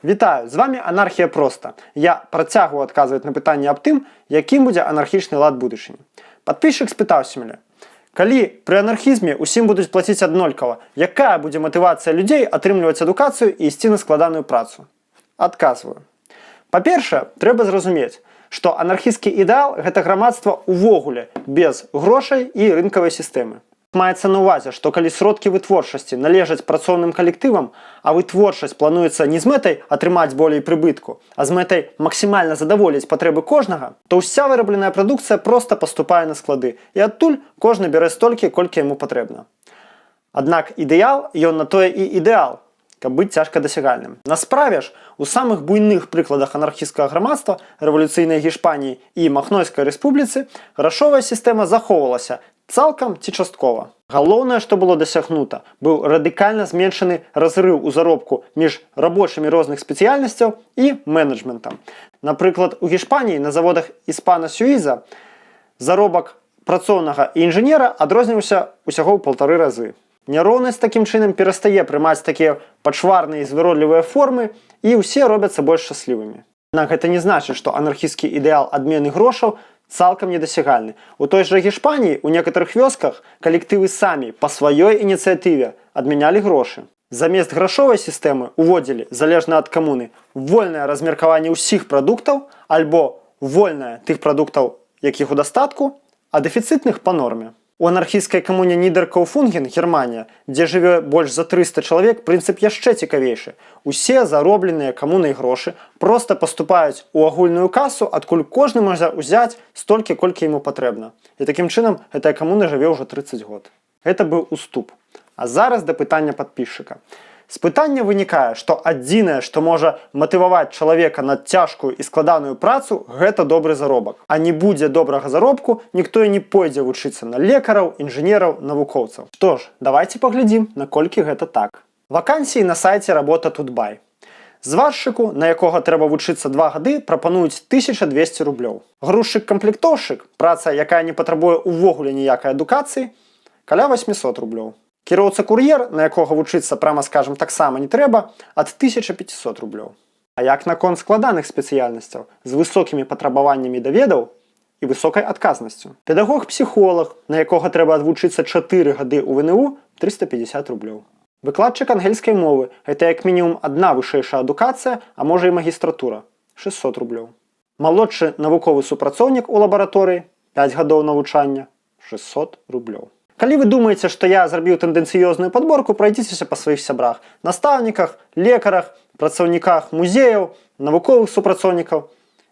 Вітаю, з вами Анархія Проста. Я працягваю адказваць на пытанне аб тым, якім будзе анархічны лад будучыні. Падпісчык спытаўся мяне: калі пры анархізме ўсім будуць плаціць аднолькава, якая будзе матывацыя людзей атрымліваць адукацыю і ісці на складаную працу? Адказваю. Па-першае, трэба зразумець, што анархісцкі ідэал – гэта грамадства ўвогуле без грошай і рынкавай сістэмы. Маецца на ўвазе, што калі сродкі вытворчасці належаць працоўным калектывам, а вытворчасць плануецца не з мэтай атрымаць болей прыбытку, а з мэтай максімальна задаволіць патрэбы кожнага, то ўся вырабленая прадукцыя проста паступае на склады, і адтуль кожны бярэ столькі, колькі яму патрэбна. Аднак ідэал, ён на тое і ідэал, каб быць цяжка дасягальным. На справе ж, у самых буйных прыкладах анархісцкага грамадства, рэвалюцыйнай Гішпаніі і Махнойскай рэспубліцы, грашовая сістэма захоўвалася цалкам ці часткова. Галоўнае, што было дасягнута, быў радыкальна зменшаны разрыў у заробку між рабочымі розных спецыяльнасцяў і менеджментам. Напрыклад, у Гішпаніі на заводах Іспана Сюіза заробак працоўнага і інжынера адрозніваўся усяго ў 1,5 разы. Няроўнасць такім чынам перастае прымаць такія пачварныя і звыродлівыя формы, і ўсе робяцца больш шчаслівымі. Аднак гэта не значыць, што анархісцкі ідэал адмены грошаў цалкам недасягальны. У той жа Гішпаніі ў некаторых вёсках калектывы самі па сваёй ініцыятыве адмянялі грошы. Замест грашовай сістэмы уводзілі, залежна ад камуны, вольнае размеркаванне ўсіх прадуктаў альбо вольнае тых прадуктаў, якіх у дастатку, а дэфіцытных па норме. У анархісцкай камуне Нідэркаўфунген, Германія, дзе жыве больш за 300 чалавек, прынцып яшчэ цікавейшы. Усе заробленыя камунай грошы проста паступаюць у агульную касу, адкуль кожны можа ўзяць столькі, колькі яму патрэбна. І такім чынам гэтая камуна жыве ўжо 30 год. Гэта быў уступ. А зараз да пытання падпісчыка. З пытання вынікае, што адзінае, што можа матываваць чалавека на цяжкую і складаную працу, гэта добры заробак. А не будзе добрага заробку, ніхто і не пойдзе вучыцца на лекараў, інжынераў, навукоўцаў. Што ж, давайце паглядзім, наколькі гэта так. Вакансіі на сайце Работа Тут-бай. Зваршчыку, на якога трэба вучыцца 2 гады, прапануюць 1200 рублёў. Грузчык-камплектоўшчык, праца, якая не патрабуе ўвогуле ніякай адукацыі, каля 800 рублёў. Кіроўца-кур'ер, на якога вучыцца, пряма скажам, таксама не трэба, ад 1500 рублёў. А як наконт складаных спецыяльнасцяў з высокімі патрабаваннямі да ведаў і высокай адказнасцю? Педагог-псіхолог, на якога трэба адвучыцца 4 гады ў ВНУ, 350 рублёў. Выкладчык ангельскай мовы, гэта як мінімум адна вышэйшая адукацыя, а можа і магістратура, 600 рублёў. Малодшы навуковы супрацоўнік у лабараторыі, 5 гадоў навучання, 600 рублёў. Калі вы думаеце, што я зрабіў тэндэнцыёзную падборку, прайдзіцеся па сваіх сябрах, настаўніках, лекарах, працаўніках музеяў, навуковых супрацоўнікаў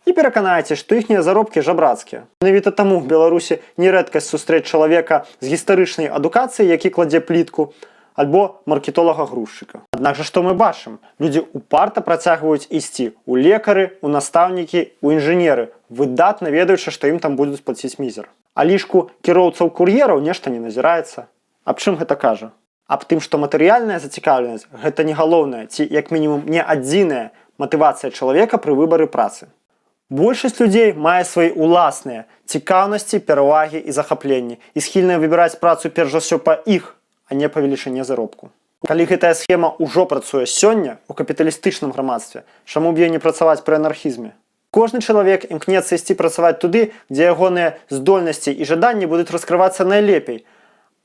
і пераканайце, што іхнія заробкі жабрацкія. Менавіта таму в Беларусі не рэдкасць сустрэць чалавека з гістарычнай адукацыяй, які кладзе плітку, альбо маркетолага-грузчыка. Аднак жа што мы бачым? Людзі упарта працягваюць ісці ў лекары, у настаўнікі, у інжынеры, выдатна ведаючы, што ім там будуць плаціць мізер. А лішку кіроўцаў-кур'ераў нешта не назіраецца. Аб чым гэта кажа? Аб тым, што матэрыяльная зацікаўленасць – гэта не галоўная ці, як мінімум, не адзіная матывацыя чалавека пры выбары працы. Большасць людзей мае свае ўласныя цікаўнасці, перавагі і захапленні і схільныя выбіраць працу перш за ўсё па іх, а не па велічыні заробку. Калі гэтая схема ўжо працуе сёння ў капіталістычным грамадстве, чаму б ёй не працаваць пры анархізме? Кожны чалавек імкнецца ісці працаваць туды, дзе ягоныя здольнасці і жаданні будуць раскрывацца найлепей,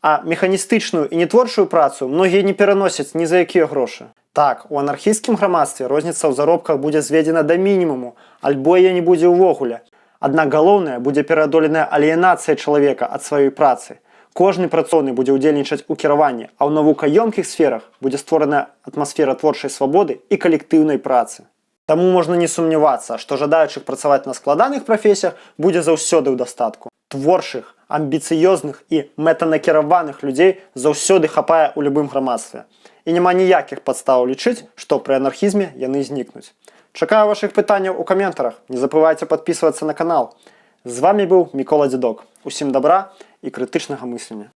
а механістычную і нетворчую працу многія не пераносяць ні за якія грошы. Так, у анархісцкім грамадстве розніца ў заробках будзе зведзена да мінімуму, альбо яе не будзе ўвогуле. Аднак галоўнае, будзе пераадоленая аліенацыя чалавека ад сваёй працы. Кожны працоўны будзе ўдзельнічаць у кіраванні, а ў навукаёмкіх сферах будзе створаная атмасфера творчай свабоды і калектыўнай працы. Таму можна не сумнявацца, што жадаючых працаваць на складаных прафесіях будзе заўсёды ў дастатку. Творчых, амбіцыёзных і мэтанакіраваных людзей заўсёды хапае ў любым грамадстве. І няма ніякіх падстаў лічыць, што пры анархізме яны знікнуць. Чакаю вашых пытанняў у каментарах. Не забывайце падпісвацца на канал. З вами быў Мікола Дзедок. Усім дабра і крытычнага мыслення.